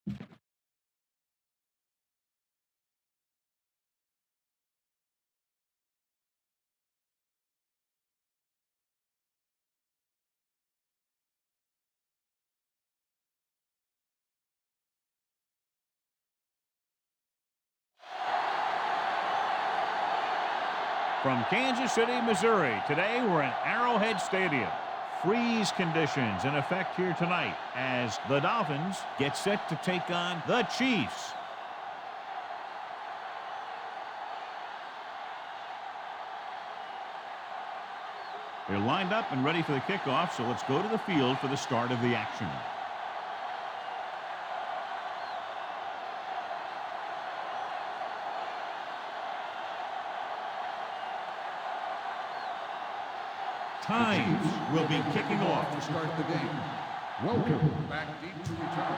From Kansas City, Missouri, today we're in Arrowhead Stadium. Freeze conditions in effect here tonight as the Dolphins get set to take on the Chiefs. They're lined up and ready for the kickoff, so let's go to the field for the start of the action. Times will be kicking off to start the game. Welcome back deep to return.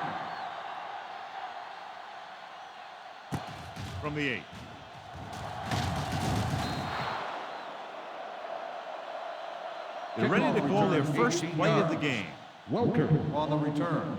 From the 8. They're ready to call their first play of the game. Welcome on the return.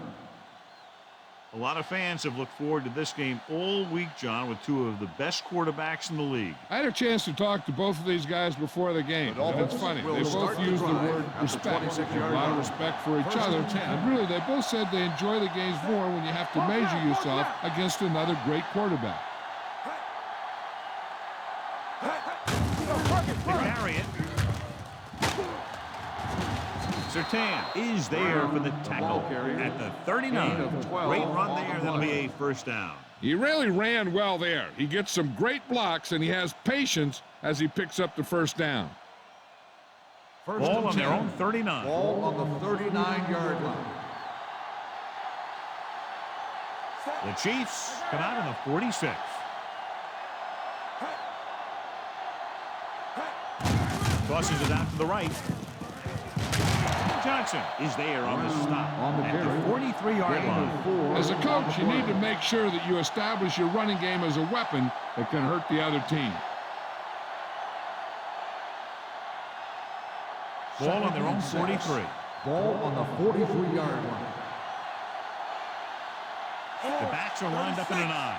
A lot of fans have looked forward to this game all week, John, with two of the best quarterbacks in the league. I had a chance to talk to both of these guys before the game. And it's funny. They both used the word respect. A lot of respect for each other. And really, they both said they enjoy the games more when you have to measure yourself against another great quarterback. They carry it. Sertan is there for the tackle at the 39. Great run there. That'll be a first down. He really ran well there. He gets some great blocks, and he has patience as he picks up the first down. Ball on their own 39. Ball on the 39-yard line. The Chiefs come out on the 46. Tosses it out to the right. Johnson is there on the stop at the 43-yard line. As a coach, you need to make sure that you establish your running game as a weapon that can hurt the other team. Ball on their own 43. Ball on the 43-yard line. The backs are lined up in an I.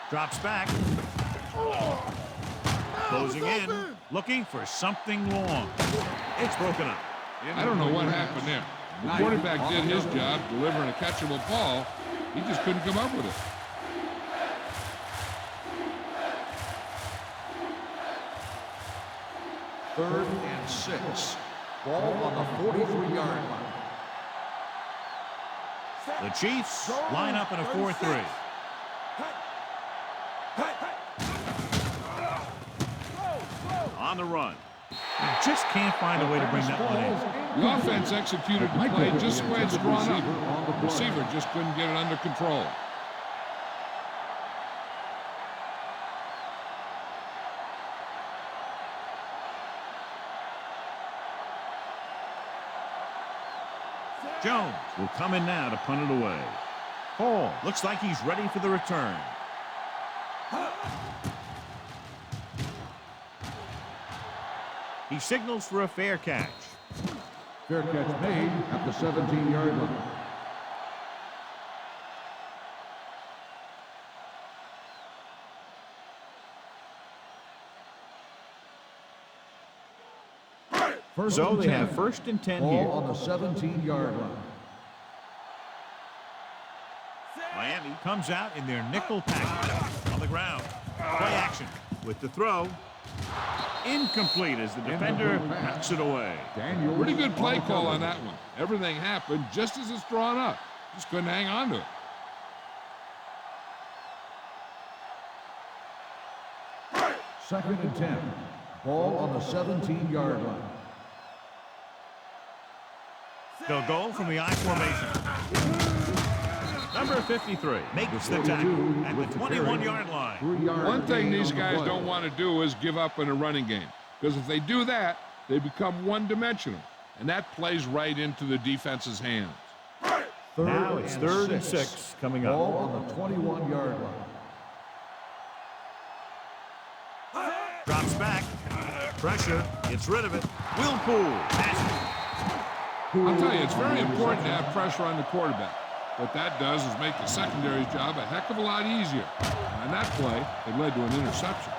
Drops back. Closing in, looking for something long. It's broken up. I don't know what happened there. The quarterback did his job, delivering a catchable ball. He just couldn't come up with it. Third and 6. Ball on the 43-yard line. The Chiefs line up in a 4-3. On the run. Just can't find a way to bring that one in. The offense executed the play just the way it's drawn up. The receiver just couldn't get it under control. Jones will come in now to punt it away. Hall looks like he's ready for the return. He signals for a fair catch. Fair catch made at the 17-yard line. So they have first and 10 here. Ball on the 17-yard line. Miami comes out in their nickel package on the ground. Play action with the throw. Incomplete as the defender knocks it away. Pretty good play call on that one. Everything happened just as it's drawn up. Just couldn't hang on to it. Second and 10. Ball on the 17-yard line. They'll go from the I formation. Number 53 makes the tackle at the 21-yard line. One thing these guys don't want to do is give up in a running game. Because if they do that, they become one-dimensional. And that plays right into the defense's hands. Now it's third and 6 coming up. Ball on the 21-yard line. Drops back. Pressure. Gets rid of it. Will Poole. Passes. I'll tell you, it's very important to have pressure on the quarterback. What that does is make the secondary's job a heck of a lot easier. On that play, it led to an interception.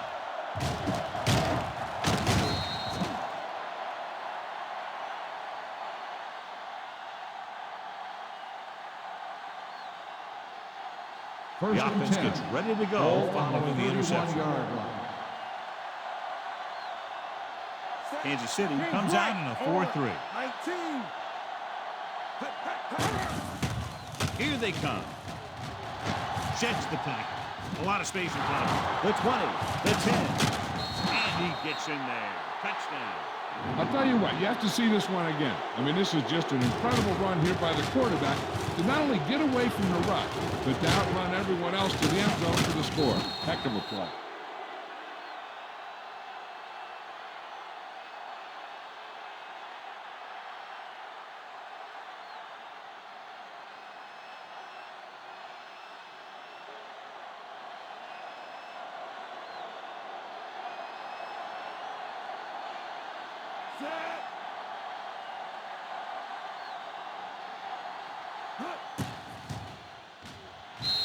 The offense gets ready to go following the interception. Kansas City comes out in a 4-3. Here they come. Sheds the tackle. A lot of space in front of him. The 20, the 10. And he gets in there. Touchdown. I'll tell you what, you have to see this one again. I mean, this is just an incredible run here by the quarterback to not only get away from the rush, but to outrun everyone else to the end zone for the score. Heck of a play.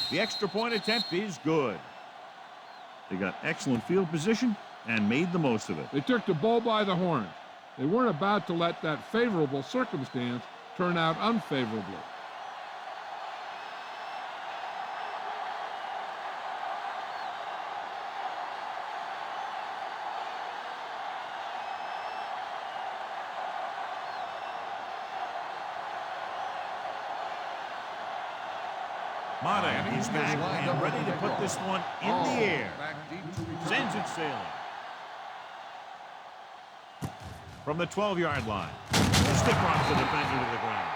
The extra point attempt is good. They got excellent field position and made the most of it. They took the bull by the horns. They weren't about to let that favorable circumstance turn out unfavorably. Madden is back and ready to put this one in the air. Sends it sailing. From the 12-yard line. Stick rocks the defender to the ground.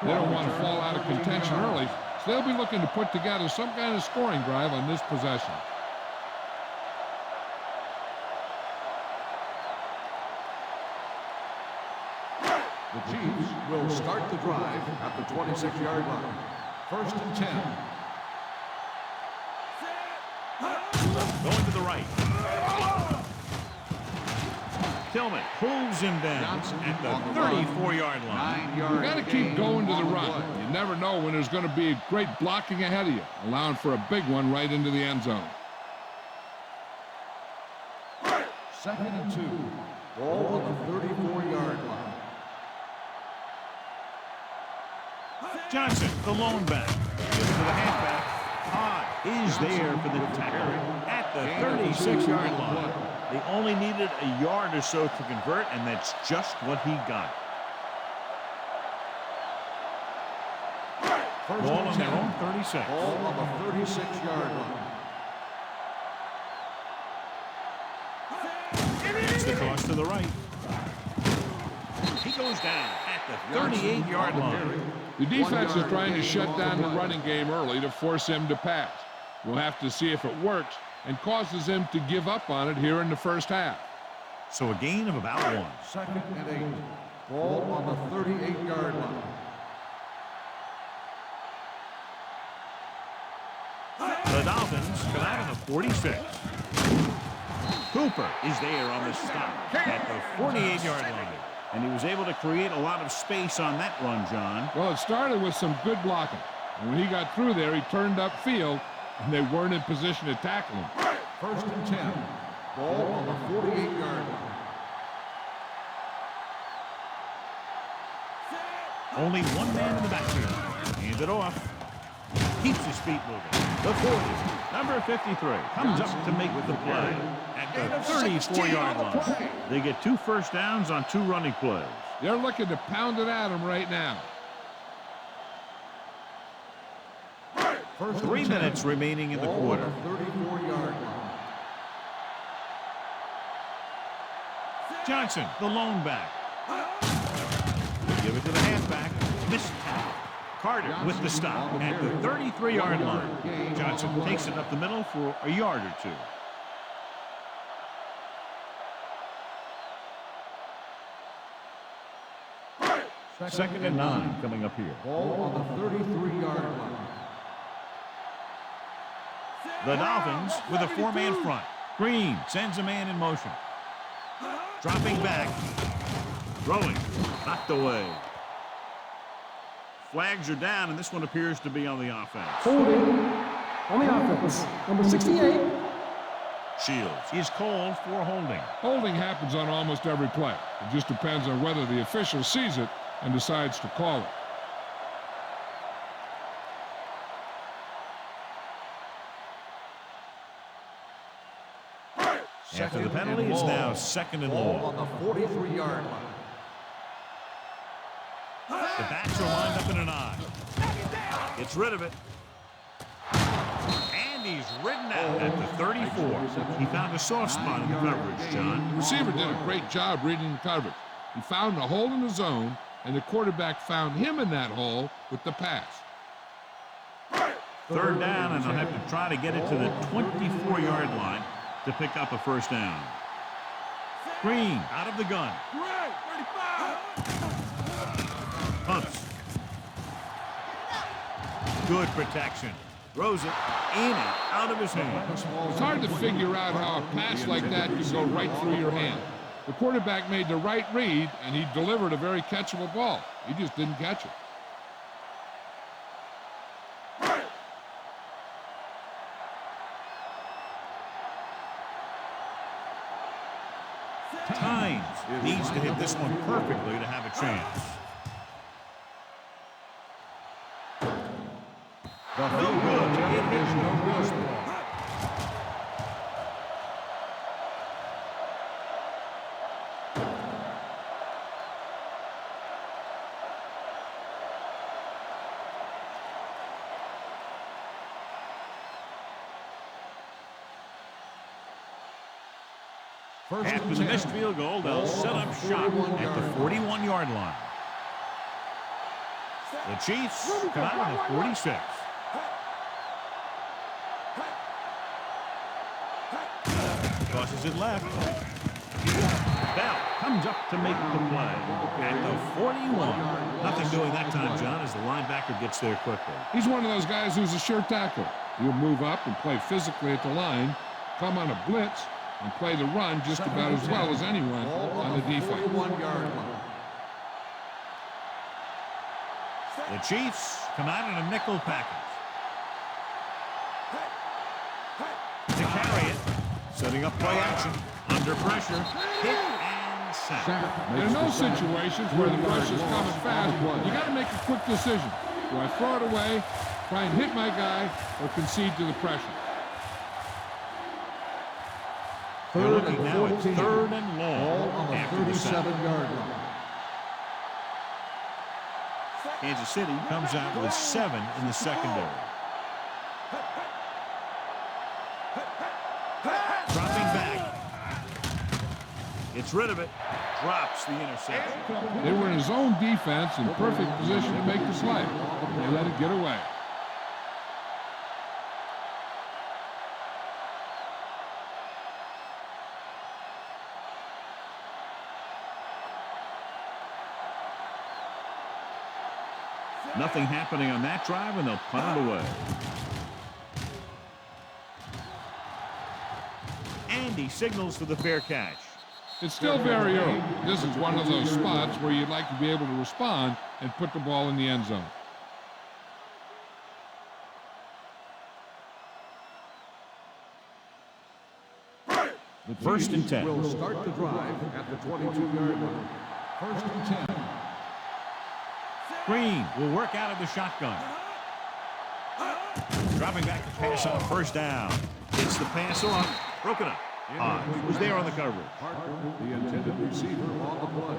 They don't want to fall out of contention early, so they'll be looking to put together some kind of scoring drive on this possession. The Chiefs will start the drive at the 26-yard line. 1st and 10. Going to the right. Tillman pulls him down at the 34-yard line. You got to keep going to the run. You never know when there's going to be a great blocking ahead of you, allowing for a big one right into the end zone. 2nd and 2. Ball on the 34-yard line. Johnson, the lone back. Gives it to the halfback. Todd is there for the tackle at the 36-yard line. They only needed a yard or so to convert, and that's just what he got. Ball on their own 36. Ball on the 36-yard line. It's the toss to the right. He goes down at the 38-yard line. The defense is trying to shut down the running game early to force him to pass. We'll have to see if it works and causes him to give up on it here in the first half. So a gain of about 1. 2nd and 8. Ball on the 38-yard line. The Dolphins come out of the 46. Cooper is there on the stop at the 48-yard line. And he was able to create a lot of space on that run, John. Well, it started with some good blocking. And when he got through there, he turned upfield, and they weren't in position to tackle him. 1st and 10. Ball on the 48-yard line. Only one man in the backfield. Hands it off. Keeps his feet moving. The 40. Number 53 comes up to make the play at the 34-yard line. They get 2 first downs on 2 running plays. They're looking to pound it at him right now. 3 minutes remaining in the quarter. 34-yard line. Johnson, the lone back. They give it to the halfback. Missed tackle. Carter with the stop at the 33-yard line. Johnson takes it up the middle for a yard or 2. 2nd and 9 coming up here. Ball on the 33-yard line. The Dolphins with a 4-man front. Green sends a man in motion. Dropping back. Throwing. Knocked away. Flags are down, and this one appears to be on the offense. Holding on the offense. Number 68. Shields is called for holding. Holding happens on almost every play. It just depends on whether the official sees it and decides to call it. After the penalty, it's now second and long. On the 43-yard line. The backs are lined up in an I. Gets rid of it. And he's ridden out at the 34. He found a soft spot in the coverage, John. The receiver did a great job reading the coverage. He found a hole in the zone, and the quarterback found him in that hole with the pass. Third down, and they'll have to try to get it to the 24-yard line to pick up a first down. Green out of the gun. Pumps. Good protection. Throws it in and out of his hand. It's hard to figure out how a pass like that can go right through your hand. The quarterback made the right read, and he delivered a very catchable ball. He just didn't catch it. Hines needs to hit this one perfectly to have a chance. The field goal is no good. After the missed field goal, they'll set up shop at the 41-yard line. The Chiefs come out on the 46. Crosses it left. Bell comes up to make the play at the 41. Nothing doing that time, John, as the linebacker gets there quickly. He's one of those guys who's a sure tackler. He'll move up and play physically at the line, come on a blitz, and play the run just about as well as anyone on the defense. The Chiefs come out in a nickel package. To carry it, setting up play action, under pressure, hit and sack. In those situations where the pressure's coming fast, you got to make a quick decision. Do I throw it away, try and hit my guy, or concede to the pressure? They're looking now at third and long on the after the 37-yard line. Kansas City comes out with 7 in the secondary. Dropping back. Gets rid of it. Drops the interception. They were in his own defense in perfect position to make the play. They let it get away. Nothing happening on that drive, and they'll punt it away. And he signals for the fair catch. It's still very early. This is one of those spots where you'd like to be able to respond and put the ball in the end zone. First and 10. Will start the drive at the 22-yard line. First and 10. Green will work out of the shotgun. Dropping back to pass on first down. Gets the pass off. Broken up. Hodge was there on the coverage. The intended receiver on the play.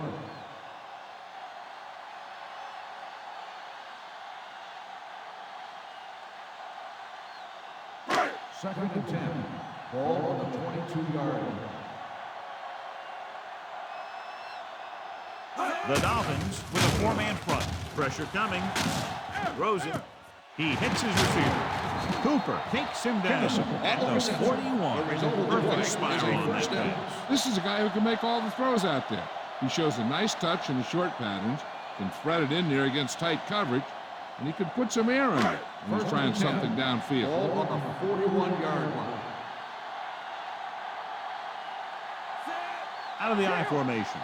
Second and 10. Ball on the 22-yard line. The Dolphins with a 4-man front. Pressure coming. Throws it. He hits his receiver. Cooper takes him down at the 41. Perfect spiral on that pass. This is a guy who can make all the throws out there. He shows a nice touch in the short patterns, can thread it in there against tight coverage, and he can put some air in it when he's trying something downfield. Ball on the 41-yard line. Out of the I formation.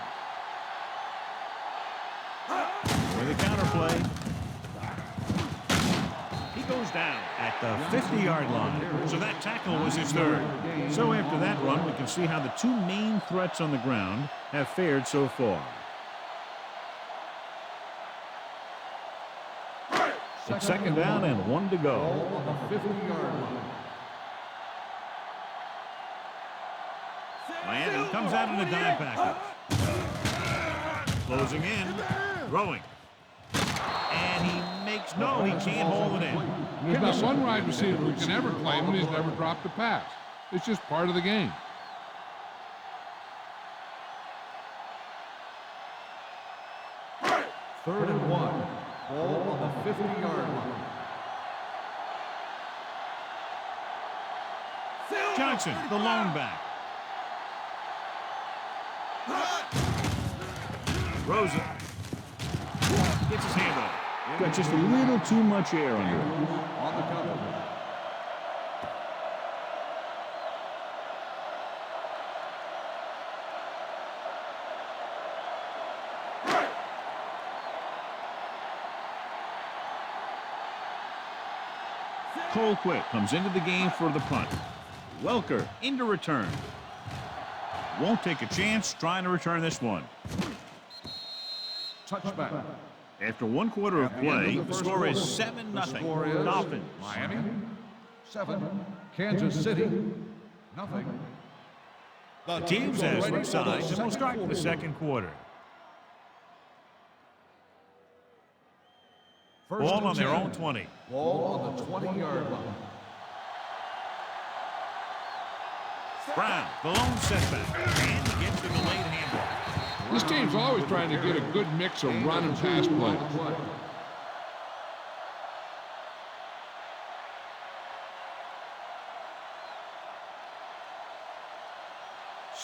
goes down at the 50-yard line. So that tackle was his third. So after that run, we can see how the two main threats on the ground have fared so far. It's second down and 1 to go. On the 50-yard line. Miami comes out in a dime package. Closing in, throwing. And he makes no, he can't hold it in. There's not one wide receiver who can ever claim that he's never dropped a pass. It's just part of the game. Third and 1. Ball on the 50-yard line. Johnson, the lone back. Rosen gets his hand up. Got just a little too much air under it. On the cover. Cole Quick comes into the game for the punt. Welker into return. Won't take a chance trying to return this one. Touchback. After 1 quarter of play, the score is 7-0. Dolphins. Miami 7. Kansas City nothing. The teams have switched sides and will start the second quarter. Ball on their own 20. Ball on the 20-yard line. Brown, the lone setback, and he gets the delayed handball. This team's always trying to get a good mix of run and pass plays.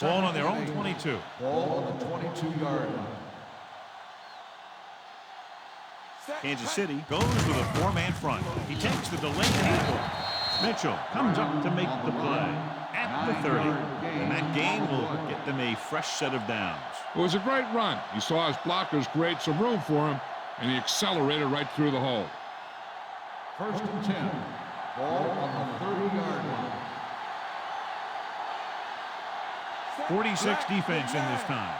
Ball on their own 22. Ball on the 22-yard line. Kansas City goes with a 4-man front. He takes the delayed handball. Mitchell comes up to make the play at the 30. And that gain will get them a fresh set of downs. It was a great run. He saw his blockers create some room for him, and he accelerated right through the hole. First and 10. Ball on the 30-yard line. 46 defense in this time.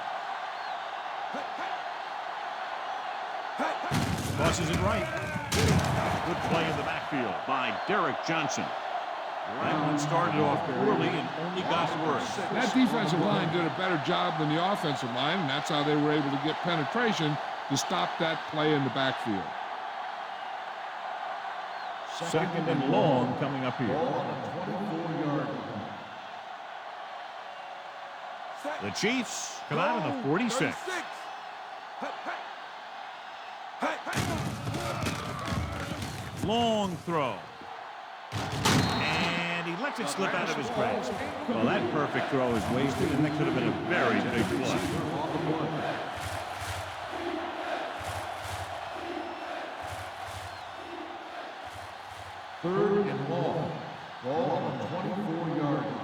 Tosses it right. Good play in the backfield by Derek Johnson. That one started off poorly and only got worse. That defensive line did a better job than the offensive line, and that's how they were able to get penetration to stop that play in the backfield. Second and long coming up here. Ball on the 24-yard line. The Chiefs come out of the 46. Long throw. And he lets it slip out of his grasp. Well, that perfect throw is wasted, and that could have been a very big play. Third and long. Ball on the 24-yard line.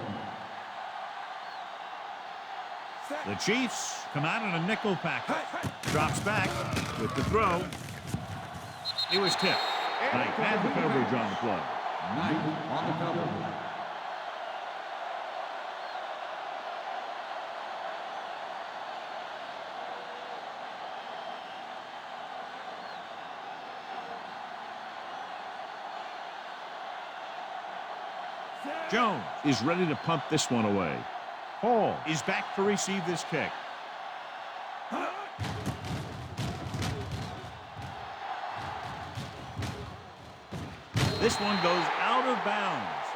The Chiefs come out in a nickel package. Drops back with the throw. It was tipped. Knight had the coverage on the play. Knight on the cover. Jones is ready to punt this one away. Hall is back to receive this kick. This one goes out of bounds.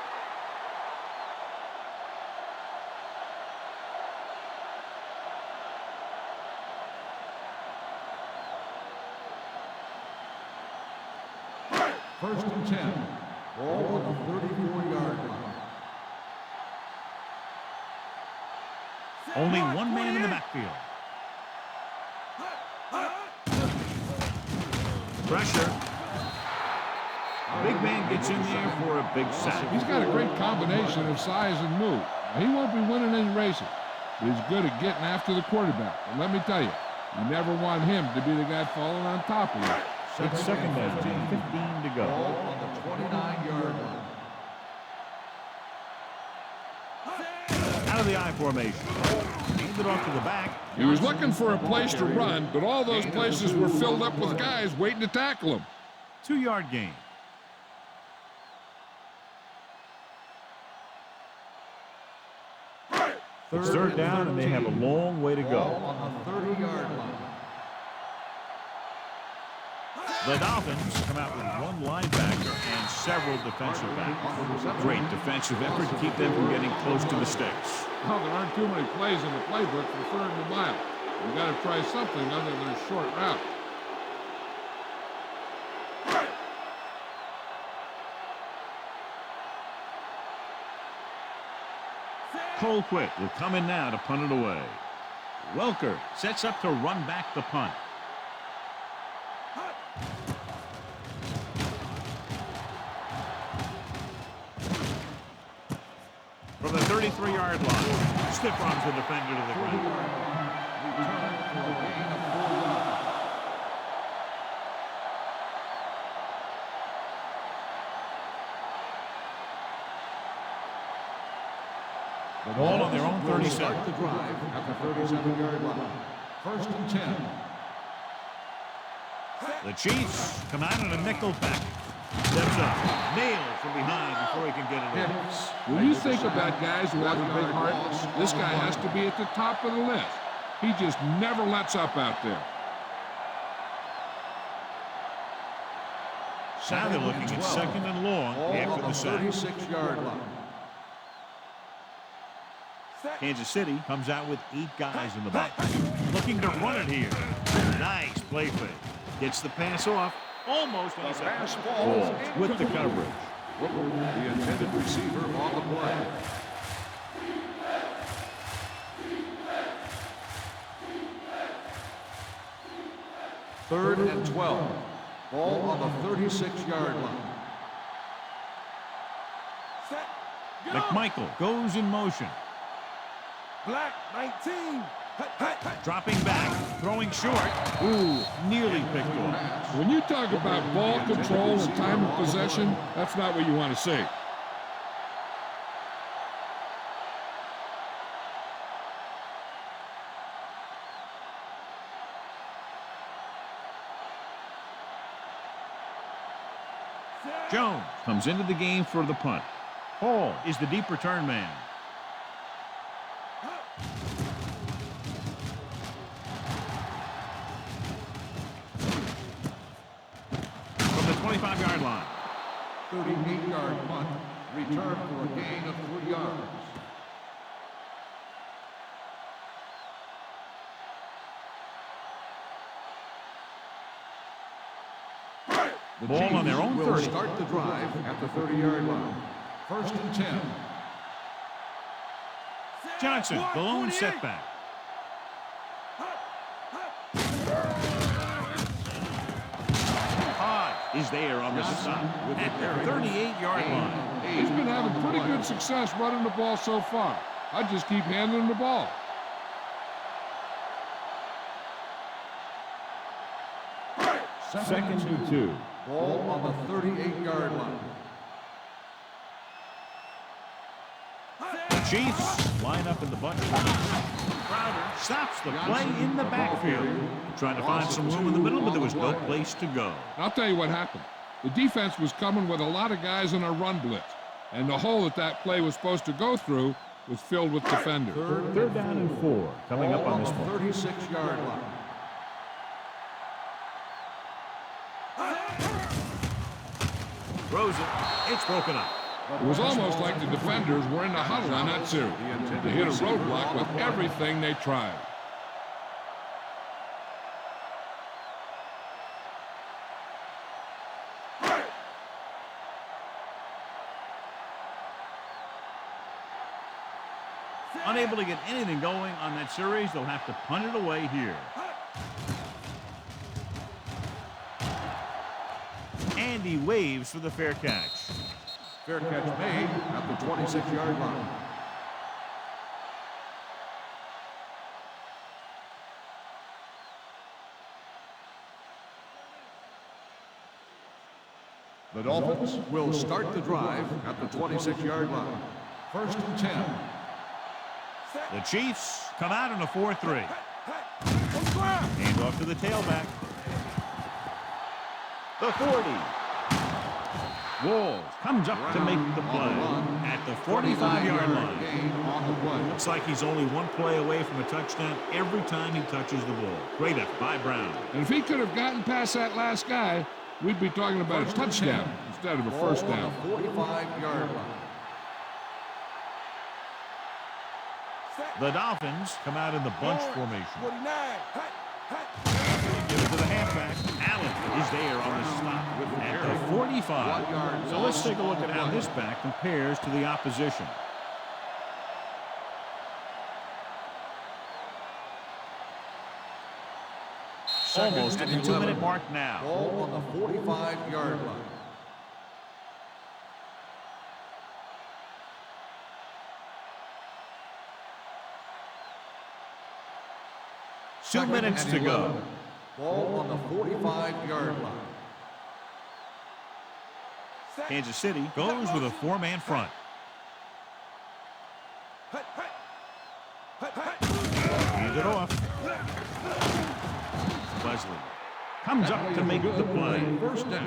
First and 10. Ball on the 34-yard line. Only one man in the backfield. Pressure. Big man gets in there for a big sack. He's got a great combination of size and move. He won't be winning any races, but he's good at getting after the quarterback. And let me tell you, you never want him to be the guy falling on top of you. It's second down, 15 to go. Ball on the 29-yard line. Out of the I formation. Hand it off to the back. He was looking for a place to run, but all those places were filled up with guys waiting to tackle him. 2-yard gain. It's third down, and they have a long way to go. On the 30-yard line. The Dolphins come out with one linebacker and several defensive backs. Great defensive effort to keep them from getting close to the sticks. Well, there aren't too many plays in the playbook for third and a mile. You got to try something other than a short route. Colquitt will come in now to punt it away. Welker sets up to run back the punt. From the 33-yard line, stiff arms the defender to the ground. The ball on their own 37. Start the drive at the 37-yard line. First and 10. The Chiefs come out in a nickel pack. Steps up, nailed from behind before he can get it in. When you think about guys who have a big heart, this guy has to be at the top of the list. He just never lets up out there. Now they're looking at second and long after the sack. 36-yard line. Kansas City comes out with 8 guys in the back. Looking to run it here. Nice play fake. Gets the pass off. Almost on the pass ball with the coverage. The intended receiver on the play. Third and 12. Ball on the 36-yard line. McMichael goes in motion. Black 19. Dropping back, throwing short. Ooh, nearly picked off. When you talk about ball control and time of possession, that's not what you want to see. Jones comes into the game for the punt. Hall is the deep return man. From the 25-yard line. 38-yard punt. Return for a gain of 3 yards. The Ball on their own 30. Will start the drive at the 30-yard line. First and 10. Johnson, the lone setback. Hodge is there on the stop at their 38-yard line. He's been having pretty good success running the ball so far. I just keep handing him the ball. Second and 2. Ball on the 38-yard line. The Chiefs line up in the bunch. Crowder stops the play in the backfield. Trying to find some room in the middle, but there was no place to go. I'll tell you what happened. The defense was coming with a lot of guys in a run blitz, and the hole that play was supposed to go through was filled with defenders. Third down and 4 coming up on this one. 36-yard line. Throws it. It's broken up. It was almost like the defenders were in the huddle on that series. They hit a roadblock with everything they tried. Unable to get anything going on that series, they'll have to punt it away here. And he waves for the fair catch. Fair catch made at the 26-yard line. The Dolphins will start the drive at the 26-yard line. First and 10. The Chiefs come out in a 4-3. Hand off to the tailback. The 40. Wolves comes up to make the play at the 45-yard line. Looks like he's only one play away from a touchdown every time he touches the ball. Great effort by Brown. And if he could have gotten past that last guy, we'd be talking about a touchdown instead of a first down. 45-yard line. The Dolphins come out in the bunch formation. Give it to the halfback. Allen is there on the stop at the 45. So let's take a look at how this back compares to the opposition. Almost at the 2-minute mark now. Ball on the 45-yard line. Two minutes to go. Ball on the 45-yard line. Kansas City goes with a 4-man front. Hand it off. Wesley comes up to make the play.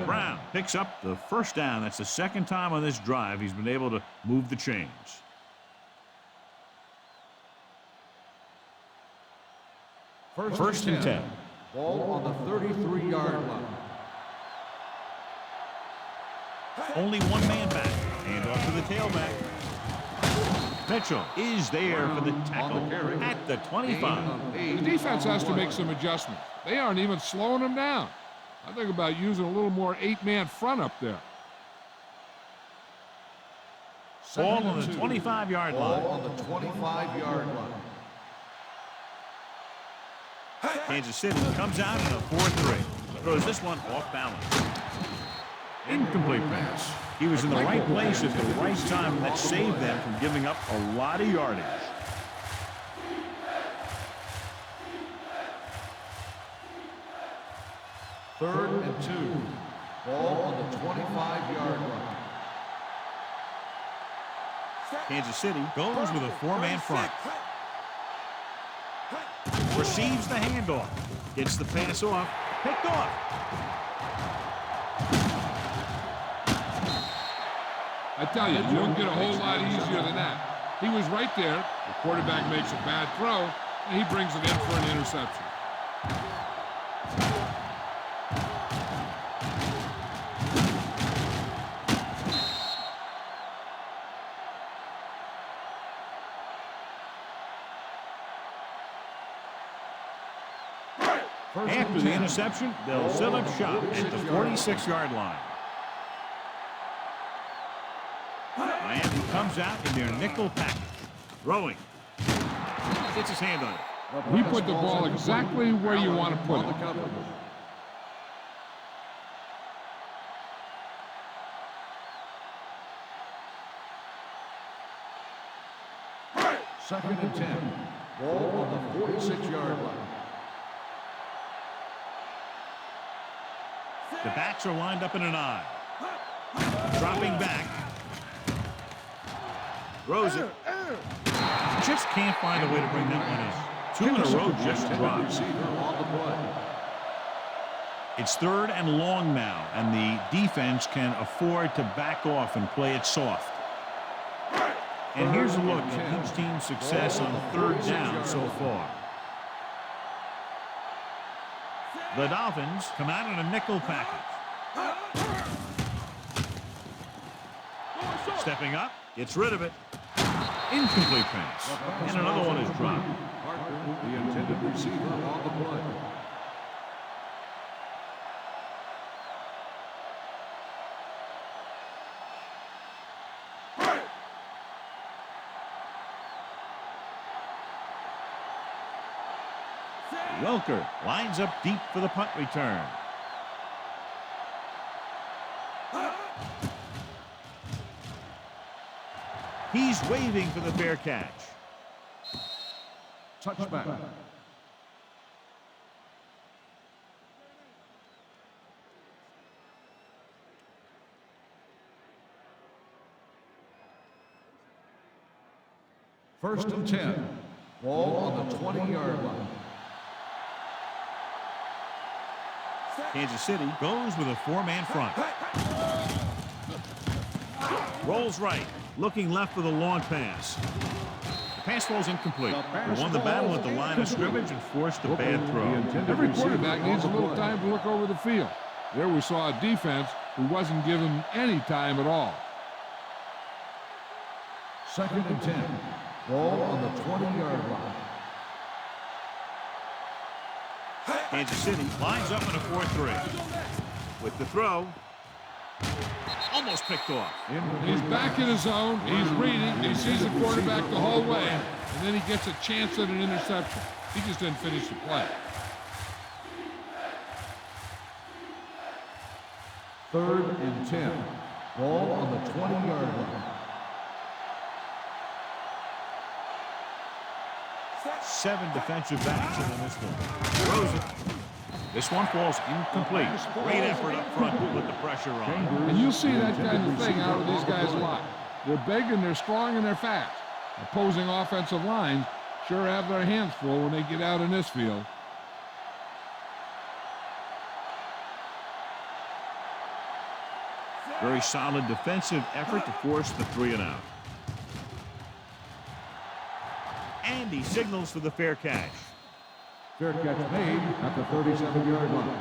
Brown picks up the first down. That's the second time on this drive he's been able to move the chains. First and 10. Ball on the 33-yard line. Only one man back. Hand off to the tailback. Mitchell is there for the tackle at the 25. The defense has to make some adjustments. They aren't even slowing them down. I think about using a little more 8-man front up there. Ball on the 25-yard line. Ball on the 25-yard line. Kansas City comes out in a 4-3. Throws this one off balance. Incomplete pass. He was in the right place at the right time, and that saved them from giving up a lot of yardage. Third and 2. Ball on the 25-yard line. Kansas City goes with a 4-man front. Receives the handoff. Gets the pass off. Picked off. I tell you, you don't get a whole lot easier than that. He was right there. The quarterback makes a bad throw, and he brings it in for an interception. After the interception, they'll set up shop at the 46-yard line. Miami comes out in their nickel package. Throwing. Gets his hand on it. He put the ball exactly where you want to put it. Second and 10. Ball on the 46-yard line. The backs are lined up in an I. Dropping back. Throws it. Just can't find a way to bring that one in. 2 in a row just dropped. It's third and long now, and the defense can afford to back off and play it soft. And here's a look at each team's success on third down so far. The Dolphins come out in a nickel package. Stepping up, gets rid of it. Incomplete pass. And another one is dropped. Parker, the intended receiver on the play. Welker lines up deep for the punt return. He's waving for the fair catch. Touchback. First and 10. Ball on the 20-yard line. Kansas City goes with a four-man front. Rolls right, looking left for the long pass. The pass falls incomplete. They won the battle at the line of scrimmage and forced a bad throw. Every quarterback needs a little time to look over the field. There we saw a defense who wasn't given any time at all. Second and 10. Ball on the 20-yard line. Kansas City lines up in a 4-3. With the throw, almost picked off. He's back in his zone. He's reading. He sees the quarterback the whole way, and then he gets a chance at an interception. He just didn't finish the play. Third and 10. Ball on the 20-yard line. 7 defensive backs in this one. Throws it. This one falls incomplete. Great effort up front to put the pressure on. And you see that kind of thing out of these guys a lot. They're big and they're strong and they're fast. Opposing offensive lines sure have their hands full when they get out in this field. Very solid defensive effort to force the 3-and-out. And he signals for the fair catch. Fair catch made at the 37-yard line.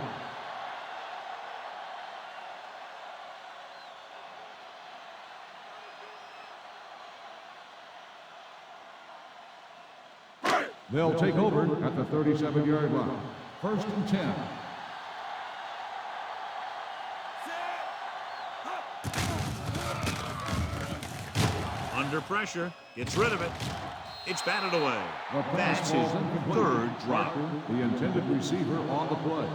They'll take over at the 37-yard line. First and 10. Under pressure, gets rid of it. It's batted away. That's his third drop. The intended receiver on the play.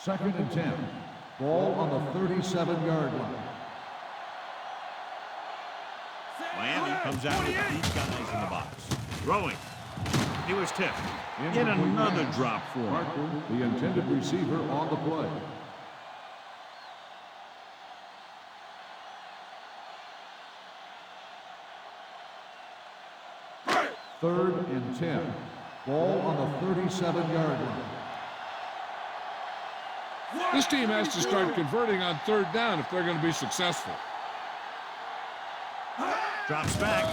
Second and 10. Ball on the 37-yard line. Miami comes out with 8 guys in the box. Throwing. He was tipped. Yet another drop for him. The intended receiver on the play. Third and 10. Ball on the 37-yard line. This team has to start converting on third down if they're going to be successful. Drops back.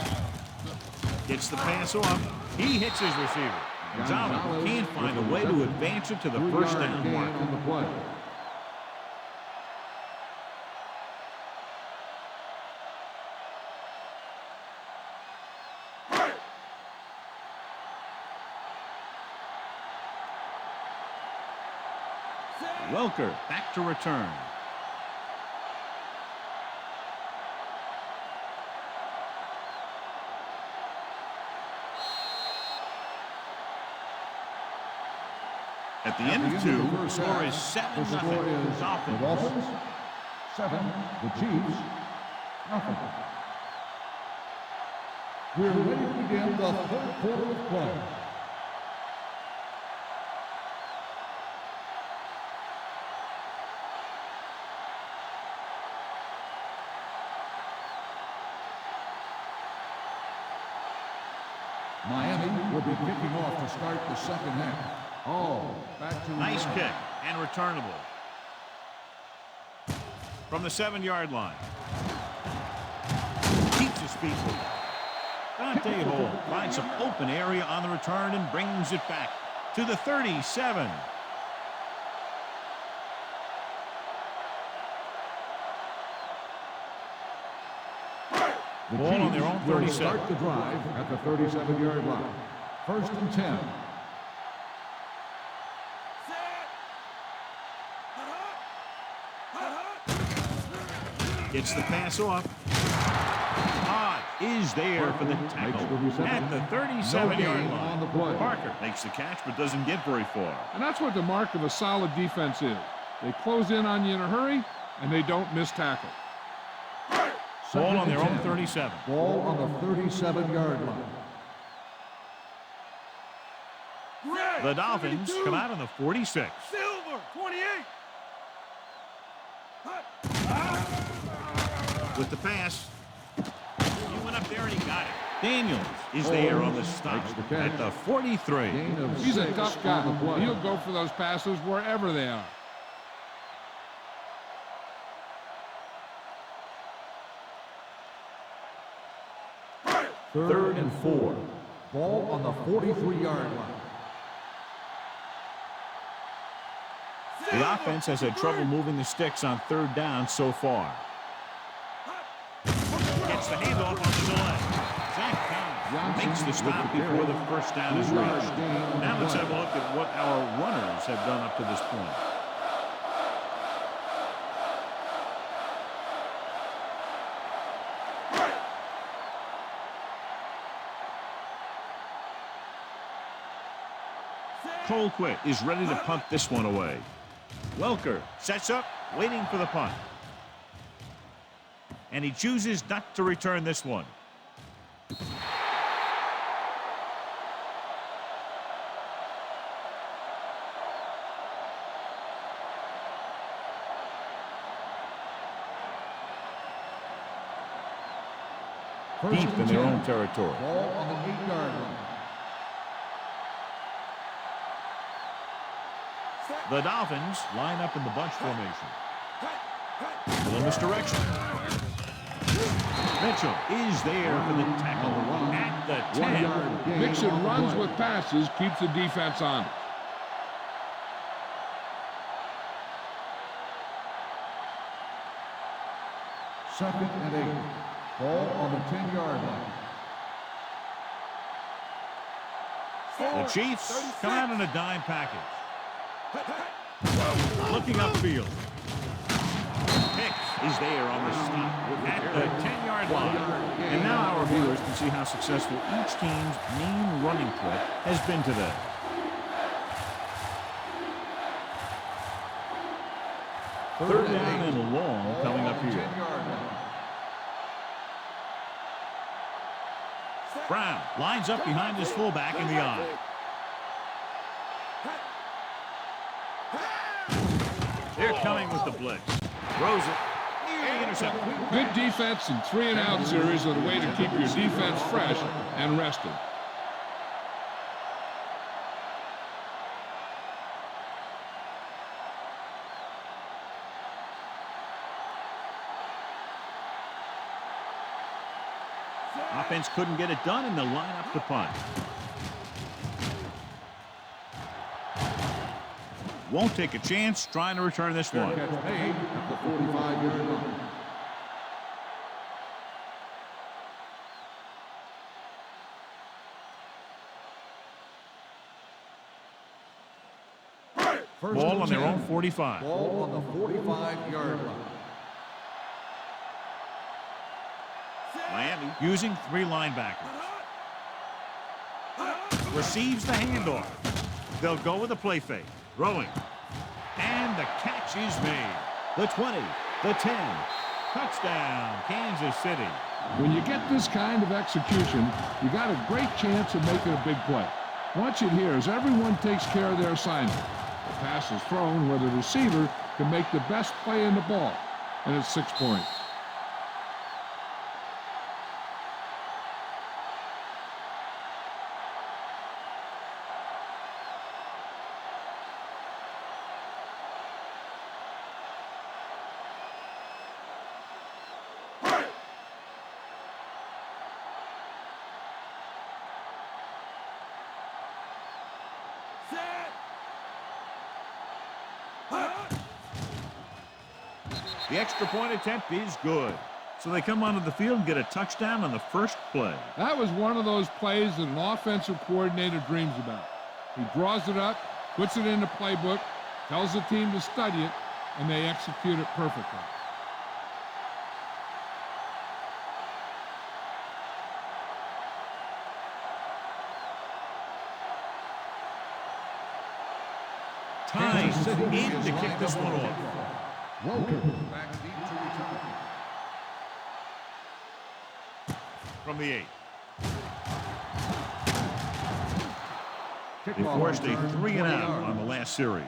Gets the pass off. He hits his receiver. Gonzalez can't find a way to advance it to the first down mark. On the play. Welker back to return. At the end of 2, the score is 7-0. The Dolphins. Dolphins, 7. The Chiefs, nothing. We're ready to begin the third quarter of play. Miami will be kicking off to start the second half. Oh, back to Nice kick and returnable. From the 7-yard line. Keeps his feet moving. Dante Hall finds some open area on the return and brings it back to the 37. The Ball on their own Chiefs will 37. start the drive at the 37-yard line. First and 10. Gets the pass off. Todd is there for the tackle at the 37-yard line. Parker makes the catch but doesn't get very far. And that's what the mark of a solid defense is. They close in on you in a hurry, and they don't miss tackle. Ball on their own 37. Ball on the 37-yard line. The Dolphins come out on the 46. Silver, 28. with the pass. He went up there and he got it. Daniels is there on the stop at the 43. He's a tough guy. He'll go for those passes wherever they are. Third and 4. Ball on the 43-yard line. The offense has had trouble moving the sticks on third down so far. Gets the handoff on the delay. Zach Thomas makes the stop before the first down is reached. Now let's have a look at what our runners have done up to this point. Colquitt is ready to punt this one away. Welker sets up, waiting for the punt. And he chooses not to return this one. Deep in their own territory. Ball on the 8-yard line. The Dolphins line up in the bunch formation. A little misdirection. Mitchell is there for the tackle at the 10. Mixon runs with passes, keeps the defense on. Second and 8. Ball on the 10-yard line. The Chiefs come out in a dime package. Looking upfield. Hicks is there on the stop at the 10-yard line. And now our viewers can see how successful each team's main running threat has been today. Third down and long coming up here. Brown lines up behind his fullback in the eye. They're coming with the blitz. Throws it. Nearly intercepted. Good defense and 3-and-out series are the way to keep your defense fresh and rested. Offense couldn't get it done, and they'll line up the punt. Won't take a chance trying to return this one. Catch made at the 45-yard line. Ball on their own 45. Ball on the 45-yard line. Miami using 3 linebackers. Receives the handoff. They'll go with a play fake. Throwing. And the catch is made. The 20, the 10. Touchdown, Kansas City. When you get this kind of execution, you got a great chance of making a big play. Watch it here as everyone takes care of their assignment. The pass is thrown where the receiver can make the best play in the ball, and it's 6 points. The extra point attempt is good. So they come onto the field and get a touchdown on the first play. That was one of those plays that an offensive coordinator dreams about. He draws it up, puts it in the playbook, tells the team to study it, and they execute it perfectly. Time in to kick this one off. Welker back deep to return. From the 8. They forced a 3-and-out on the last series.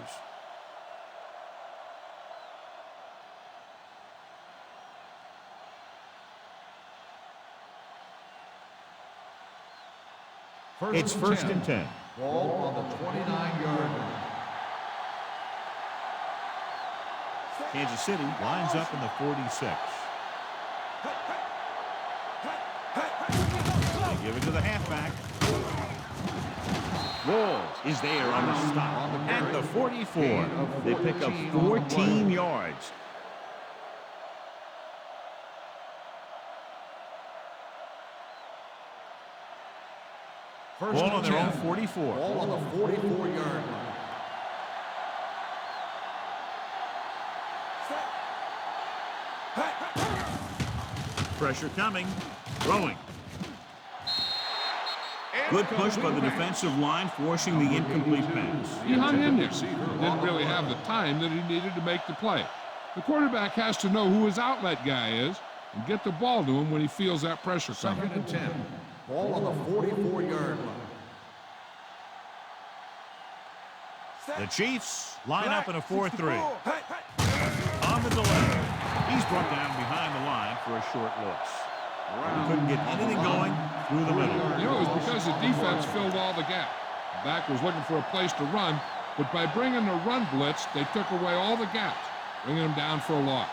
It's first and 10. Ball on the 29-yard line. Kansas City lines up in the 46. They give it to the halfback. Walls is there on the stop. At the 44, they pick up 14 yards. Ball on their own 44. Ball on the 44-yard line. Pressure coming. Throwing. Good push by the defensive line, forcing the incomplete pass. He hung in there. Didn't really have the time that he needed to make the play. The quarterback has to know who his outlet guy is and get the ball to him when he feels that pressure coming. Second and 10. Ball on the 44-yard line. The Chiefs line up in a 4-3. On the delay. He's brought down behind the line for a short loss. He couldn't get anything going through the middle. You know, it was because the defense filled all the gaps. The back was looking for a place to run, but by bringing the run blitz, they took away all the gaps, bringing them down for a loss.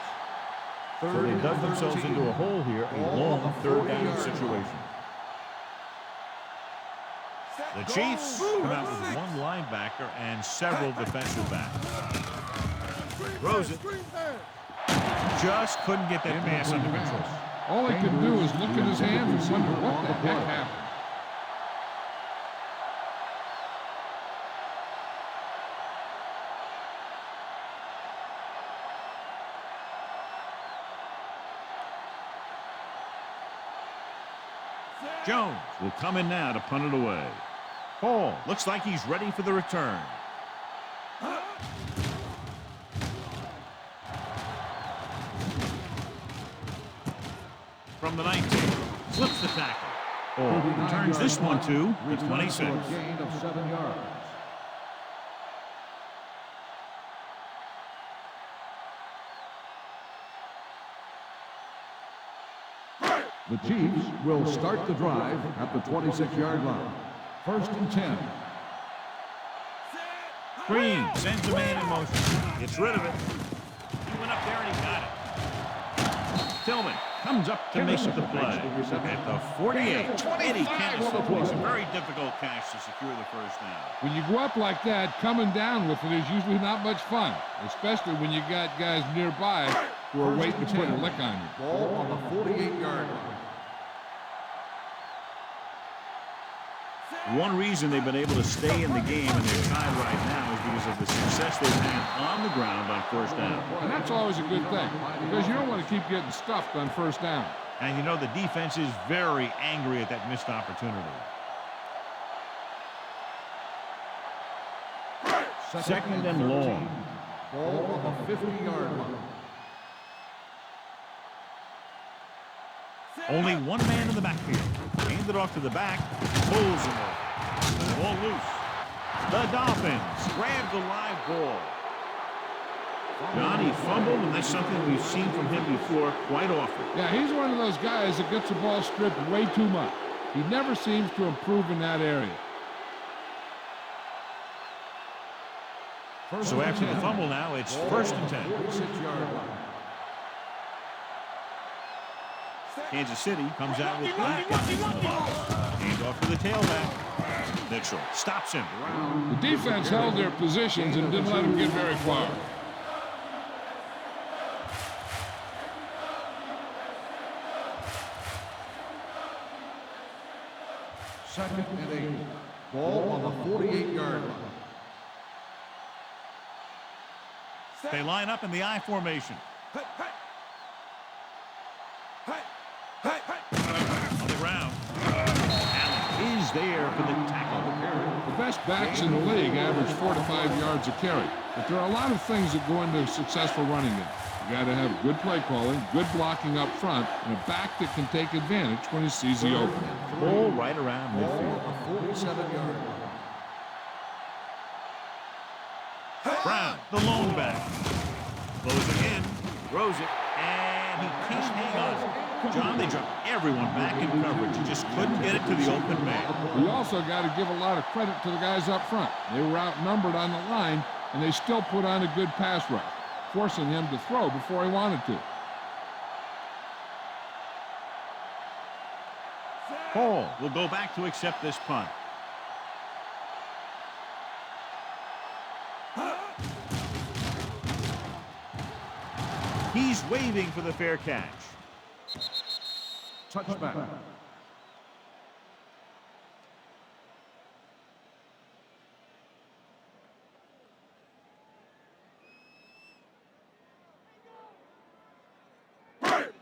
So they dug themselves into a hole here, a long third down situation. The Chiefs come out with one linebacker and several defensive backs. Throws it. Just couldn't get that pass under control. All he could do is look at his hands and wonder what the heck happened. Jones will come in now to punt it away. Paul looks like he's ready for the return. From the 19, flips the tackle. Paul returns this one to the 26. Gain of 7 yards. The Chiefs will start the drive at the 26-yard line. First and 10. Green sends a man in motion. Gets rid of it. He went up there and he got it. Tillman comes up to make the play. At the 48. Eddie Kennison plays a very difficult catch to secure the first down. When you go up like that, coming down with it is usually not much fun, especially when you got guys nearby who are waiting to put a lick on you. Ball on the 48-yard line. One reason they've been able to stay in the game and they're tied right now is because of the success they've had on the ground on first down. And that's always a good thing, because you don't want to keep getting stuffed on first down. And you know the defense is very angry at that missed opportunity. Second and long. Ball on the 50-yard line. Only one man in the backfield. Hand it off to the back. Pulls him off. Ball loose. The Dolphins grab the live ball. Johnny fumbled, and that's something we've seen from him before quite often. Yeah, he's one of those guys that gets the ball stripped way too much. He never seems to improve in that area. So after the fumble now, it's first and 10. 46-yard line. Kansas City comes out with black guys in the box. Hand off to the tailback. Mitchell stops him. The defense held their positions and didn't let him get very far. Second and 8. Ball on the 48-yard line. They line up in the I formation. On the ground. Allen is there for the tackle. The best backs in the league average 4 to 5 yards a carry. But there are a lot of things that go into a successful running game. You got to have good play calling, good blocking up front, and a back that can take advantage when he sees the opening. Ball right around Ball midfield. on the 47-yard line. Brown, the lone back. Closing in, throws it, and and he can't hang on. John, they dropped everyone back in coverage. He just couldn't get it to the open man. We also got to give a lot of credit to the guys up front. They were outnumbered on the line, and they still put on a good pass rush, forcing him to throw before he wanted to. Hall will go back to accept this punt. He's waving for the fair catch. Touchback.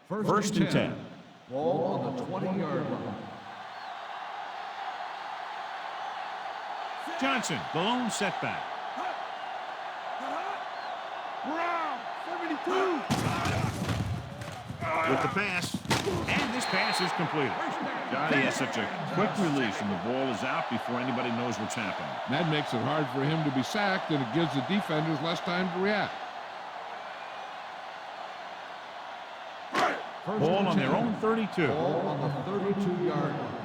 First and 10. Ball on the 20-yard line. Johnson, the lone setback. With the pass, and this pass is completed. He has such a quick release, and the ball is out before anybody knows what's happening. That makes it hard for him to be sacked, and it gives the defenders less time to react. Ball on their own 32. Ball on the 32-yard line.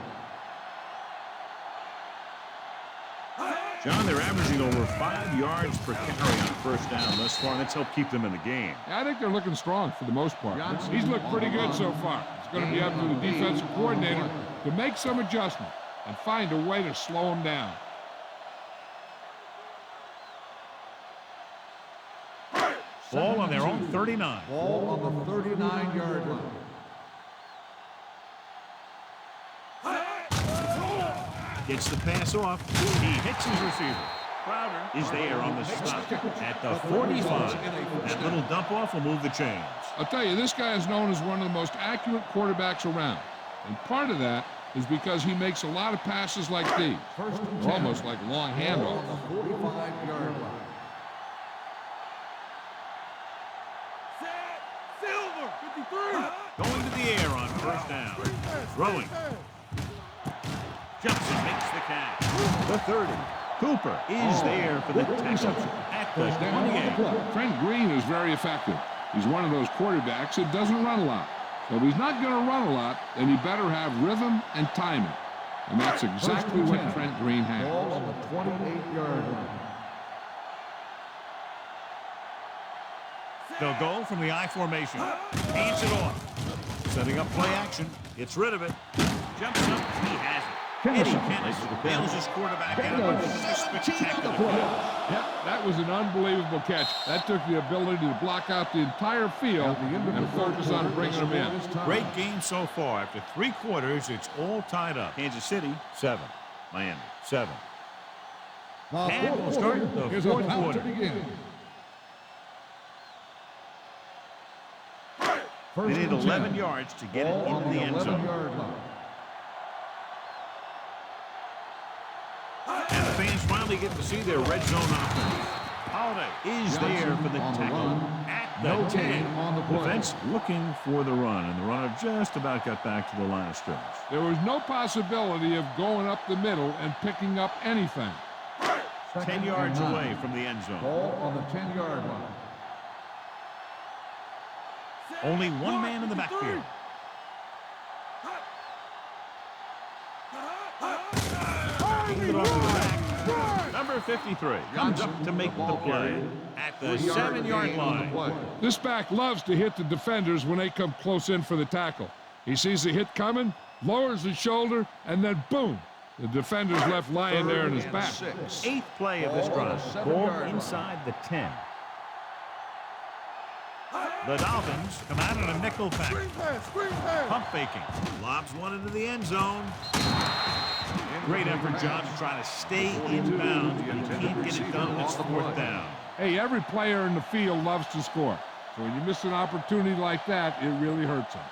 John, they're averaging over 5 yards per carry on first down thus far, and that's helped keep them in the game. I think they're looking strong for the most part. He's looked pretty good so far. It's going to be up to the defensive coordinator to make some adjustment and find a way to slow him down. Ball on their own 39. Ball on the 39-yard line. Gets the pass off. He hits his receiver. Crowder is there on the stop at the 45. That little dump off will move the chains. I'll tell you, this guy is known as one of the most accurate quarterbacks around. And part of that is because he makes a lot of passes like these. They're almost like long handoffs. 45-yard line. Going to the air on first down. Throwing. Jumps and makes the catch. The 30. Cooper is there for the tackle at the 28. Trent Green is very effective. He's one of those quarterbacks that doesn't run a lot. So if he's not going to run a lot, then he better have rhythm and timing. And that's exactly what Trent Green has. Ball on the 28-yard line. They'll go from the I formation. Hands it off. Setting up play action. Gets rid of it. Jumps up. He has it. Eddie Kenneth nails his quarterback out of a spectacular play. Yep, that was an unbelievable catch. That took the ability to block out the entire field and focus on bringing them in. Great game so far. After 3 quarters, it's all tied up. Kansas City, 7. Miami, 7. And we'll start the fourth quarter. They need 11 yards to get it into the end zone. And the fans finally get to see their red zone offense. Holiday is there for the tackle at the 10. Defense looking for the run, and the runner just about got back to the line of scrimmage. There was no possibility of going up the middle and picking up anything. 10 yards away from the end zone. Ball on the 10-yard line. Only one man in the backfield. Kicking it off to the back. Number 53 comes up to make the play at the 7-yard line. This back loves to hit the defenders when they come close in for the tackle. He sees the hit coming, lowers his shoulder, and then boom, the defender's left lying there in his back. 8th play of this drive. Ball inside the 10. The Dolphins come out in a nickel pack. Pump faking. Lobs one into the end zone. Great effort, John, to try to stay in bounds. You can't get it done when it's 4th down. Hey, every player in the field loves to score. So when you miss an opportunity like that, it really hurts him.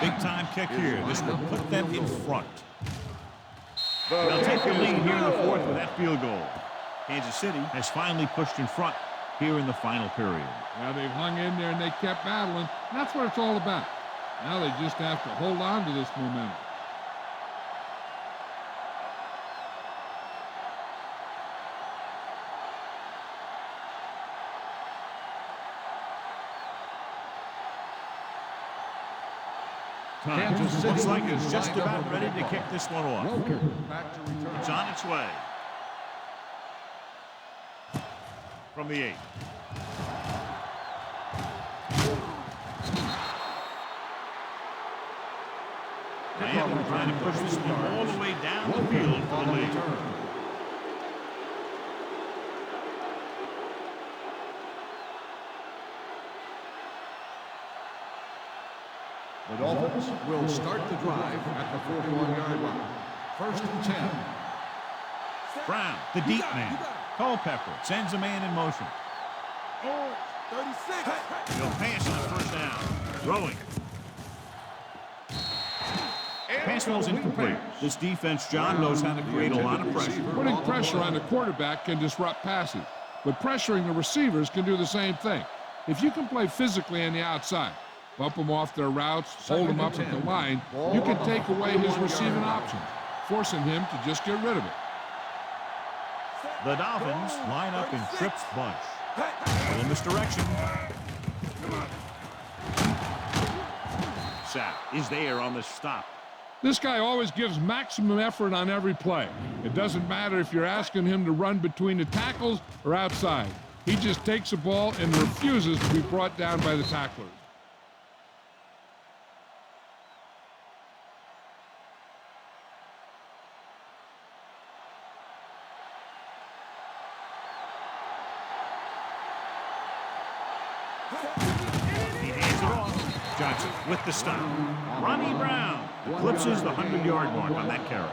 Big-time kick here. This will put them in front. They'll take the lead here in the 4th with that field goal. Kansas City has finally pushed in front here in the final period. Well, they've hung in there and they kept battling. That's what it's all about. Now they just have to hold on to this momentum. Time. Kansas City Looks like is it's just lined up about ready to kick this one off. Back to return. It's on its way. From the 8. Miami trying to push this one all the way down the field for the lead. The Dolphins will start the drive at the 41-yard line. First and 10. Brown, the deep man. Culpepper sends a man in motion. 36. He'll pass on first down. Throwing. Pass ball's incomplete. This defense, John, knows how to create a lot of pressure. Putting pressure on the quarterback can disrupt passing, but pressuring the receivers can do the same thing. If you can play physically on the outside, bump them off their routes, hold them up at the line, you can take away his receiving options, forcing him to just get rid of it. The Dolphins line up in trips bunch. Little misdirection. Sapp is there on the stop. This guy always gives maximum effort on every play. It doesn't matter if you're asking him to run between the tackles or outside. He just takes the ball and refuses to be brought down by the tacklers. He hands it off. Johnson with the stop. Ronnie Brown eclipses the 100-yard mark on that carry.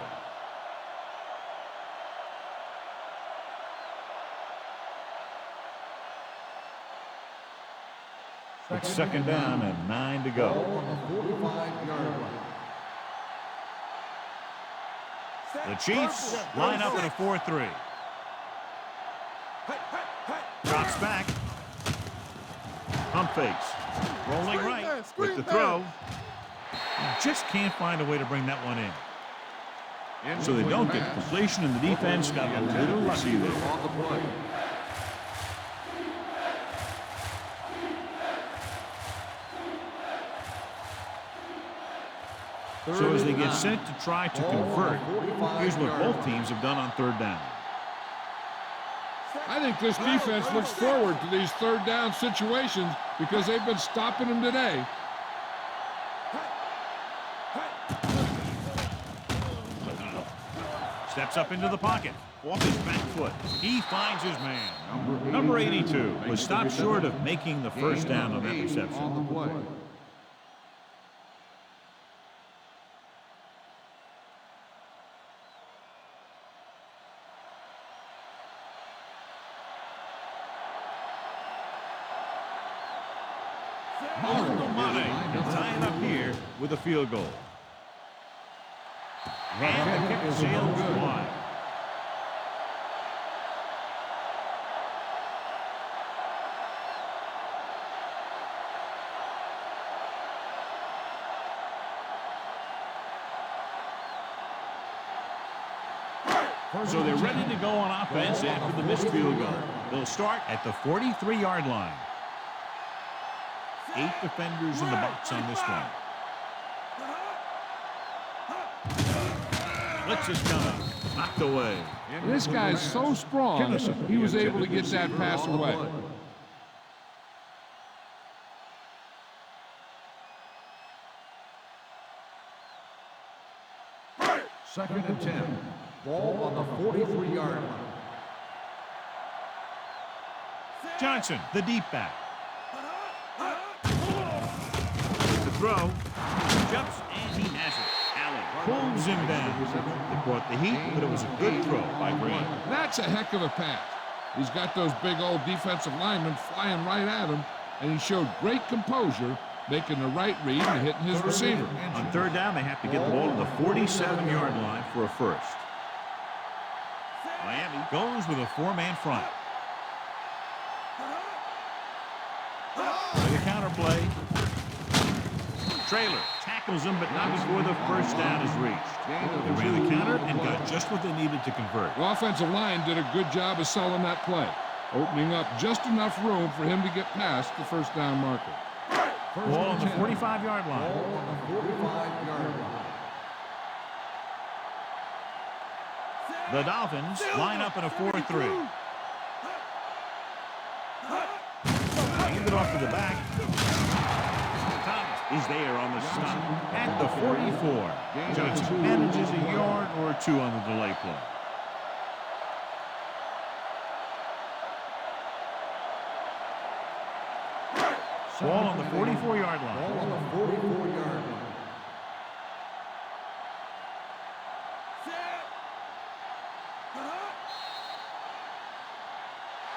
It's second down and 9 to go. The Chiefs line up in a 4-3. Drops back. Pump fakes. Rolling right with the throw. Just can't find a way to bring that one in. So they don't get the completion, and the defense got a little lucky there. So as they get set to try to convert, here's what both teams have done on third down. I think this defense looks forward to these third down situations because they've been stopping them today. Steps up into the pocket, off his back foot. He finds his man. Number 82 was stopped short of making the first down on that reception. Tying up here with a field goal. And the kick sails wide. So they're ready to go on offense after the missed field goal. They'll start at the 43-yard line. 8 defenders in the box on this one. Blitz is coming. Knocked away. This guy's so strong, he was able to get that pass away. Second and 10. Ball on the 43-yard line. Johnson, the deep back. The throw. Jumps, and he has it. Allen pulls him down. They brought the heat, but it was a good throw by Green. That's a heck of a pass. He's got those big old defensive linemen flying right at him, and he showed great composure, making the right read and hitting his receiver. On third down, they have to get the ball to the 47-yard line for a first. Miami goes with a 4-man front. The counter play. Trailer tackles him, but not before the first down is reached. They ran the counter and got just what they needed to convert. The offensive line did a good job of selling that play, opening up just enough room for him to get past the first down marker. First Ball on and the 10. 45-yard line. Ball on the 45-yard line. The Dolphins line up in a 4-3. Hand it off to the back. Thomas is there on the stop at the 44. Johnson manages a yard or two on the delay play. Ball on the 44-yard line. Ball on the 44-yard line.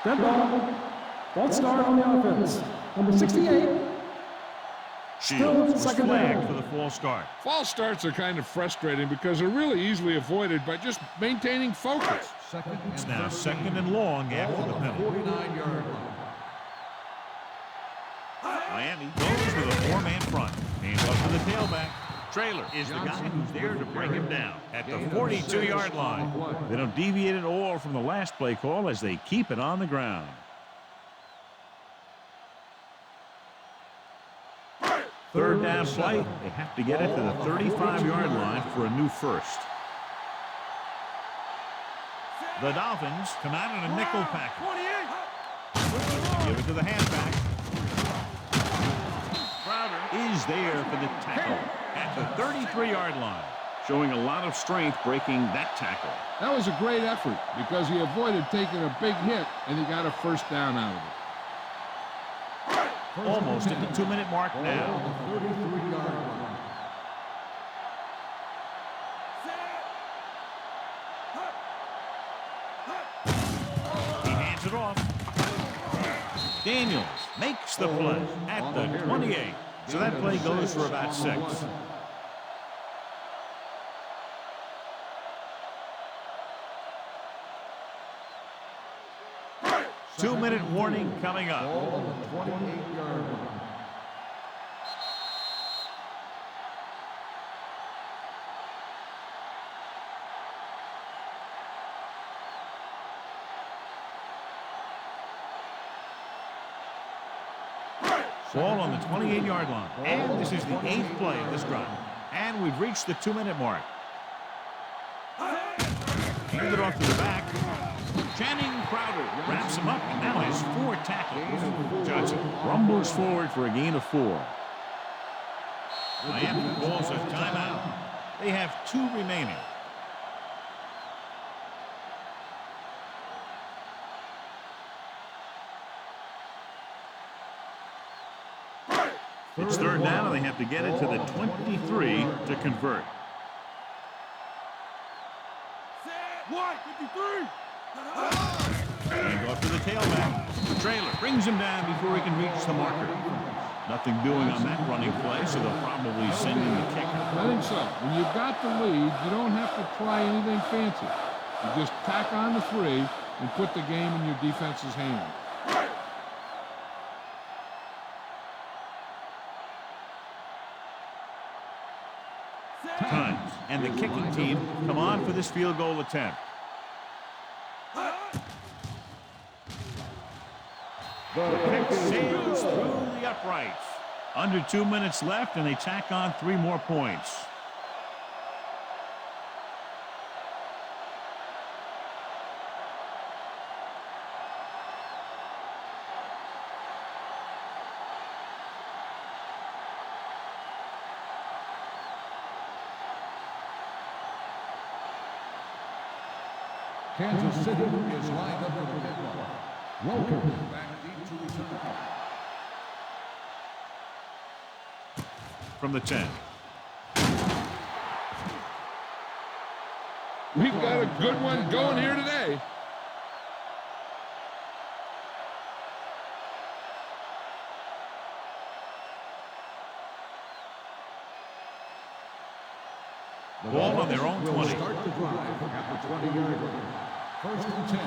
Dead ball. False start on the offense. Number 68. Shields was Second flagged down. for the false start. False starts are kind of frustrating because they're really easily avoided by just maintaining focus. It's now 2nd and long after the penalty. 49-yard line. Miami goes with a 4-man front. Hands up to the tailback. Trailer is the guy who's there to bring him down at the 42-yard line. They don't deviate at all from the last play call as they keep it on the ground. Third down play. They have to get it to the 35-yard line for a new first. The Dolphins come out in a nickel package. Give it to the halfback. Crowder is there for the tackle at the 33-yard line. Showing a lot of strength breaking that tackle. That was a great effort because he avoided taking a big hit and he got a first down out of it. Almost at the 2-minute mark now. 33-yard line. He hands it off. Daniels makes the play at the 28. So that play goes for about 6. 2-minute warning coming up. Ball on the 28-yard line. Ball on the 28-yard line. And this is the 8th play of this drive. And we've reached the 2-minute mark. Hand it off to the back. Channing Crowder wraps him up and now has 4 tackles. Johnson rumbles forward for a gain of 4. Miami calls a timeout. They have 2 remaining. It's 3rd down, and they have to get it to the 23 to convert. And off to the tailback. The trailer brings him down before he can reach the marker. Nothing doing on that running play, so they'll probably send in the kicker. I think so. When you've got the lead, you don't have to try anything fancy. You just tack on the 3 and put the game in your defense's hands. Times, and the kicking team come on for this field goal attempt. The kick sails through the uprights. Under 2 minutes left, and they tack on 3 more points. Kansas City is lined up for the kickoff. Welcome back deep to return. From the 10. We've got a good one going here today. Ball on their own 20. Start the drive at the 20-yard line. 1st and 10.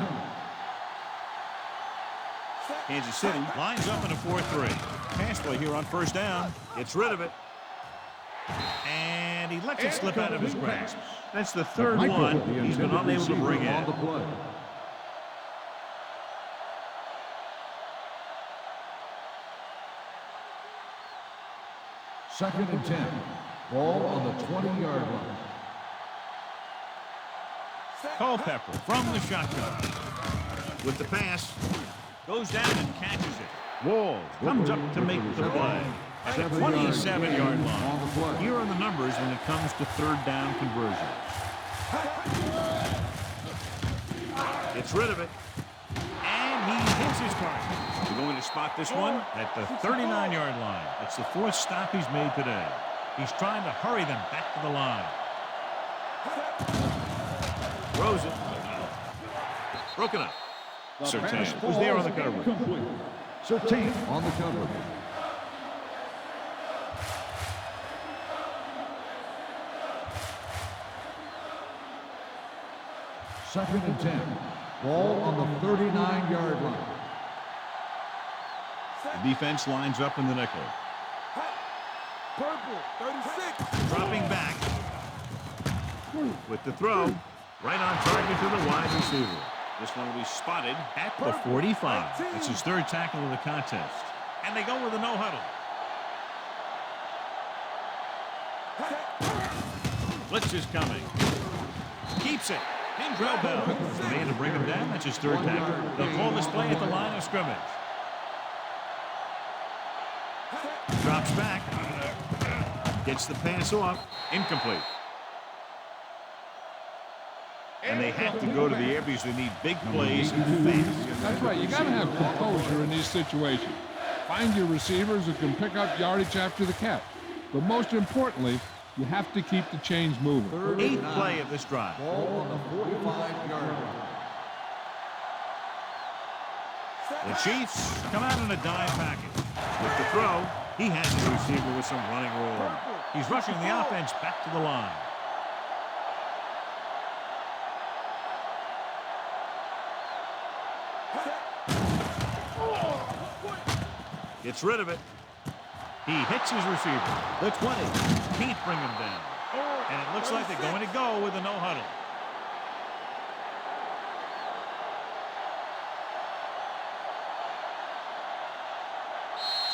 Kansas City lines up in a 4-3. Pass play here on 1st down. Gets rid of it. And he lets it slip out of his grasp. That's the 3rd one he's been unable to bring in. Second and 10. Ball on the 20-yard line. Culpepper from the shotgun. With the pass. Goes down and catches it. Walls comes up to make the play. At the 27-yard line. Here are the numbers when it comes to third down conversion. Gets rid of it. And he hits his target. We're going to spot this one at the 39-yard line. It's the fourth stop he's made today. He's trying to hurry them back to the line. Throws it. Broken up. Surtain was there on the coverage. Surtain on the coverage. Second and 10. Ball on the 39-yard line. The defense lines up in the nickel. Purple, 36. Dropping back. With the throw. Right on target to the wide receiver. This one will be spotted at the 45. It's his third tackle of the contest. And they go with a no huddle. Blitz is coming. Keeps it. Kendrell Bell. The man to bring him down. That's his third tackle. They'll call this play at the line of scrimmage. Drops back. Gets the pass off. Incomplete. And they have to go to the air because they need big plays fast. That's right. You got to have composure in these situations. Find your receivers who can pick up yardage after the catch. But most importantly, you have to keep the chains moving. Eighth play of this drive. Ball on the 45-yard line. The Chiefs come out in a dime package. With the throw, he has his receiver with some running room. He's rushing the offense back to the line. Gets rid of it. He hits his receiver. The 20. Can't bring him down. And it looks like they're going to go with a no huddle.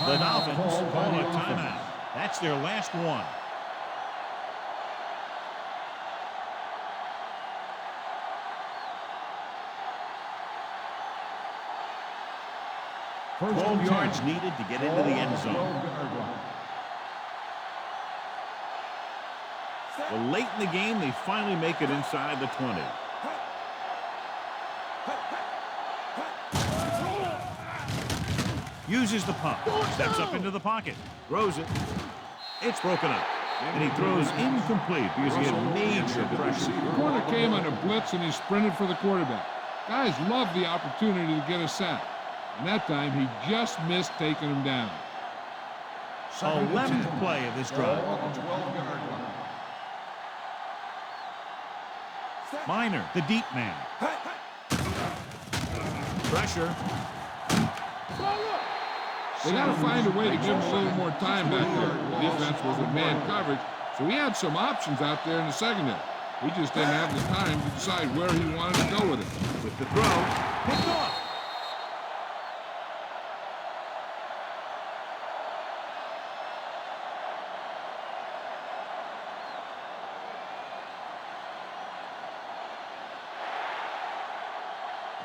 The Dolphins call a timeout. That's their last one. First 12 yards needed to get into the end zone. Well, late in the game, they finally make it inside the 20. Uses the pump. Steps up into the pocket. Throws it. It's broken up. And he throws incomplete because he had major pressure. The corner came on a blitz and he sprinted for the quarterback. Guys love the opportunity to get a sack. And that time, he just missed taking him down. 11th play of this drive. Minor, the deep man. Pressure. They got to find a way to give him a little more time back there. The defense was in man coverage, so he had some options out there in the secondary. He just didn't have the time to decide where he wanted to go with it. With the throw, picked off.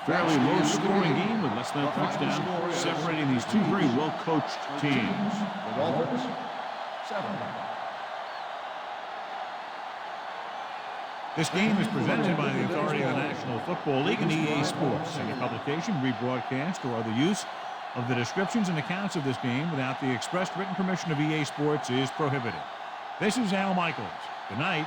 Fairly low-scoring game with less than a touchdown, separating these two very well-coached teams. The Dolphins, 7. This game is presented by the authority of the National Football League and EA Sports. Any publication, rebroadcast, or other use of the descriptions and accounts of this game without the expressed written permission of EA Sports is prohibited. This is Al Michaels. Good night.